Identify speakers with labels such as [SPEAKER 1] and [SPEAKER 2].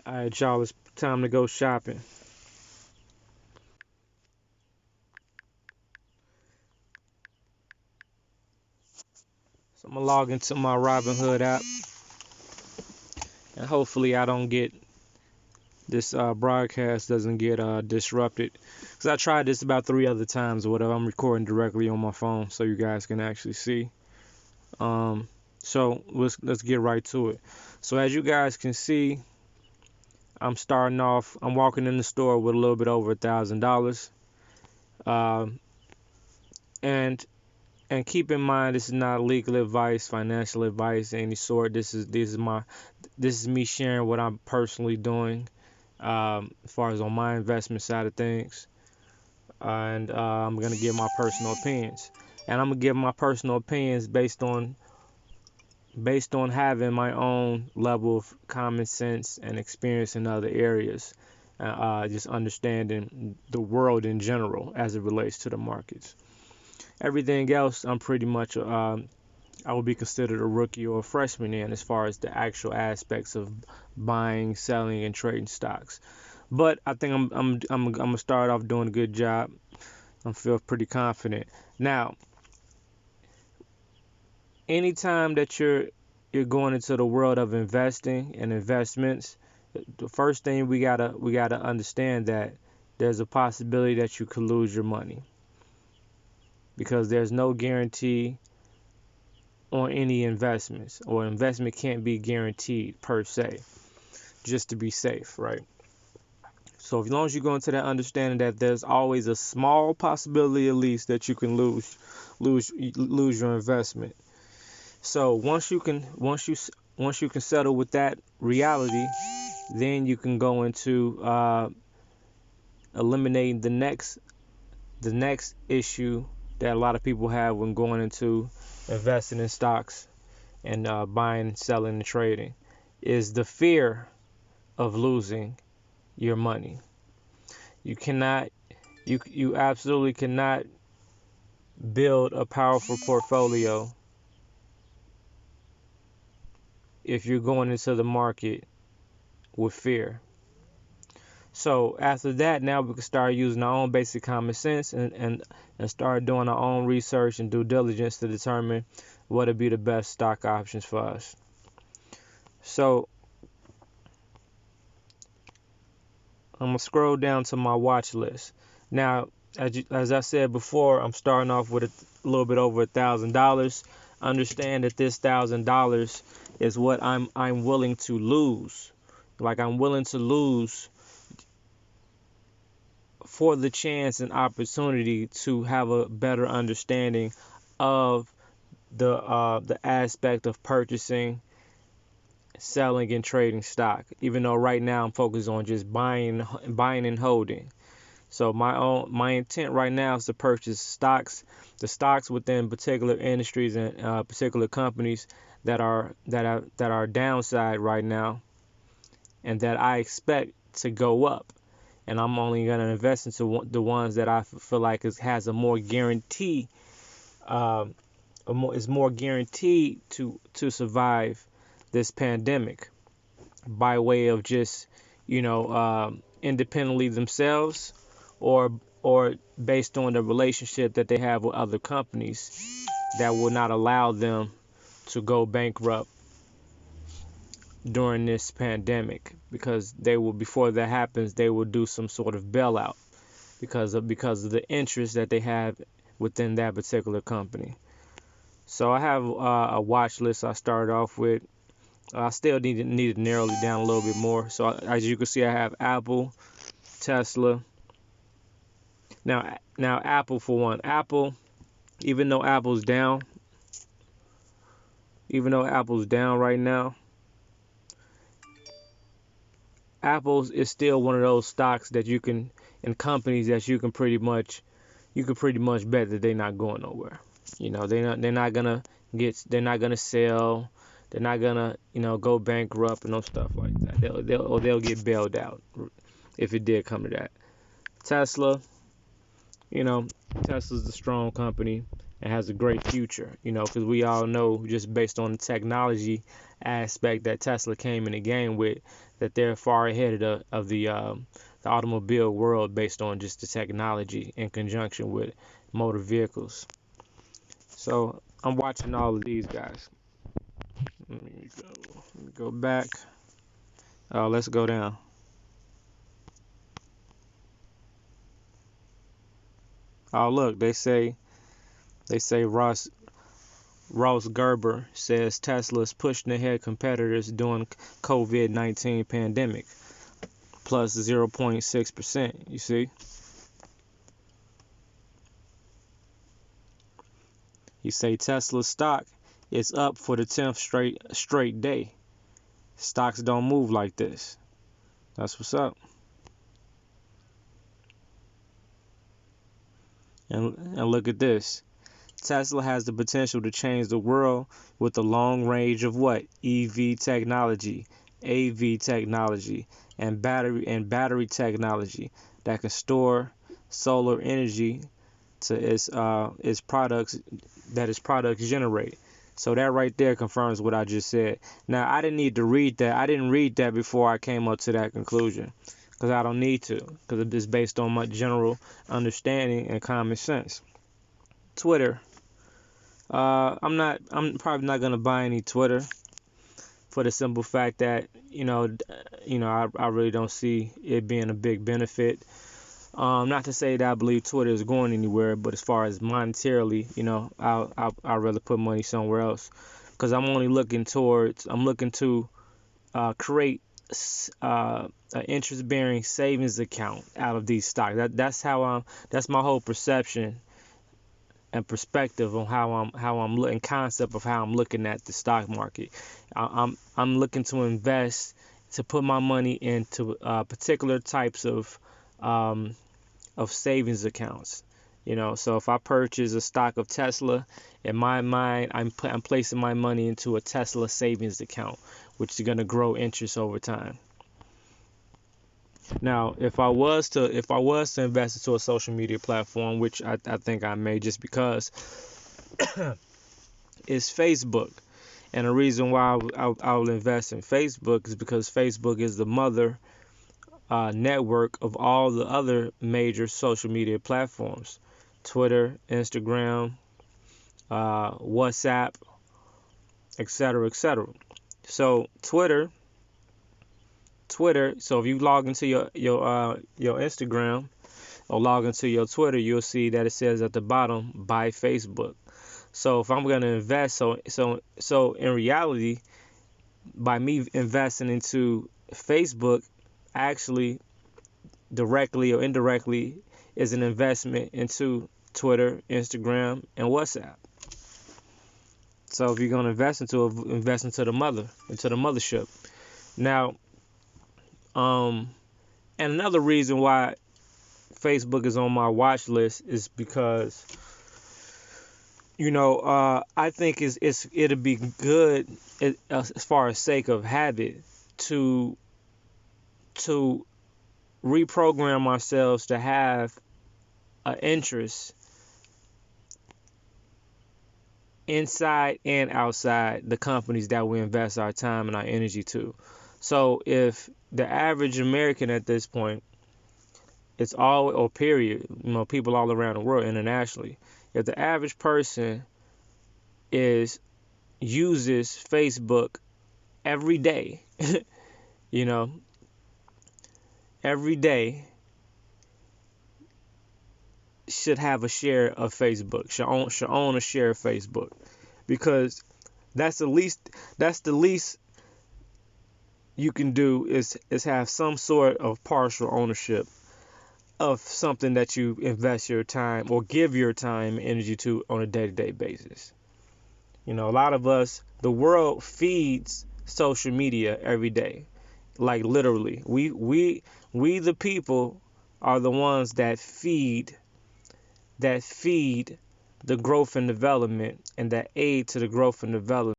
[SPEAKER 1] Alright, y'all, it's time to go shopping. So I'm gonna log into my Robinhood app, and hopefully I don't get this broadcast doesn't get disrupted. Cause I tried this about 3 other times or whatever. I'm recording directly on my phone, so you guys can actually see. So let's get right to it. So as you guys can see, I'm starting off. I'm walking in the store with a little bit over $1,000. And and keep in mind, this is not legal advice, financial advice, any sort. This is me sharing what I'm personally doing, as far as on my investment side of things, and I'm gonna give my personal opinions, and I'm gonna give my personal opinions based on having my own level of common sense and experience in other areas, just understanding the world in general as it relates to the markets. Everything else, I'm pretty much I would be considered a rookie or a freshman in, as far as the actual aspects of buying, selling, and trading stocks. But I think I'm gonna start off doing a good job. I feel pretty confident. Now, anytime that you're going into the world of investing and investments, the first thing we gotta understand that there's a possibility that you could lose your money, because there's no guarantee on any investments, or investment can't be guaranteed per se, just to be safe, right? So as long as you go into that understanding that there's always a small possibility, at least, that you can lose your investment. So once you can settle with that reality, then you can go into eliminating the next issue that a lot of people have when going into investing in stocks and buying, selling, and trading, is the fear of losing your money. You absolutely cannot build a powerful portfolio if you're going into the market with fear. So after that, now we can start using our own basic common sense, and start doing our own research and due diligence to determine what would be the best stock options for us. So I'm gonna scroll down to my watch list. Now, as I said before, I'm starting off with a little bit over $1,000. Understand that this $1,000 is what I'm willing to lose. Like, I'm willing to lose for the chance and opportunity to have a better understanding of the aspect of purchasing, selling, and trading stock. Even though right now I'm focused on just buying and holding. So my intent right now is to purchase the stocks within particular industries and particular companies that are downside right now, and that I expect to go up. And I'm only going to invest into the ones that I feel like has a more guarantee, is more guaranteed to survive this pandemic, by way of just, independently themselves, or based on the relationship that they have with other companies that will not allow them to go bankrupt during this pandemic, because they will, before that happens, they will do some sort of bailout because of the interest that they have within that particular company. So I have a watch list I started off with. I still need to narrow it down a little bit more. So as you can see, I have Apple, Tesla. Now Apple, for one. Apple, even though Apple's down right now, Apple is still one of those stocks that you can, and companies that you can pretty much bet that they're not going nowhere. They're not gonna sell. They're not gonna go bankrupt and no stuff like that. They'll get bailed out if it did come to that. Tesla, Tesla's a strong company. and has a great future, because we all know, just based on the technology aspect that Tesla came in the game with, that they're far ahead of the automobile world based on just the technology in conjunction with motor vehicles. So I'm watching all of these guys. Let me go back. Let's go down. Oh, look, they say Ross Gerber says Tesla's pushing ahead competitors during COVID-19 pandemic, plus 0.6%. You see? You say Tesla stock is up for the 10th straight day. Stocks don't move like this. That's what's up. And look at this. Tesla has the potential to change the world with a long range of what? EV technology, AV technology, and battery technology that can store solar energy to its products generate. So that right there confirms what I just said. Now, I didn't need to read that. I didn't read that before I came up to that conclusion, because I don't need to, because it's based on my general understanding and common sense. Twitter. I'm probably not gonna buy any Twitter, for the simple fact that I really don't see it being a big benefit. Not to say that I believe Twitter is going anywhere, but as far as monetarily, I'd rather put money somewhere else, because I'm looking to create an interest-bearing savings account out of these stocks. That's my whole perception and perspective on how I'm looking, concept of how I'm looking at the stock market. I'm looking to invest, to put my money into particular types of savings accounts. So if I purchase a stock of Tesla, in my mind, I'm placing my money into a Tesla savings account, which is going to grow interest over time. Now, if I was to invest into a social media platform, which I think I may, just because, is Facebook. And the reason why I will invest in Facebook is because Facebook is the mother network of all the other major social media platforms: Twitter, Instagram, WhatsApp, etc., etc. So Twitter. So if you log into your Instagram or log into your Twitter, you'll see that it says at the bottom, "Buy Facebook." So if I'm going to invest, so in reality, by me investing into Facebook, actually, directly or indirectly, is an investment into Twitter, Instagram, and WhatsApp. So if you're going to invest into the mothership. Now, and another reason why Facebook is on my watch list is because, I think it'll be good, as far as sake of habit, to reprogram ourselves to have an interest inside and outside the companies that we invest our time and our energy to. So if the average American at this point, it's all, or period, people all around the world internationally, if the average person uses Facebook every day, every day, should have a share of Facebook, should own a share of Facebook, because that's the least you can do is have some sort of partial ownership of something that you invest your time or give your time and energy to on a day-to-day basis. A lot of us, the world feeds social media every day. Like, literally, we the people are the ones that feed the growth and development, and that aid to the growth and development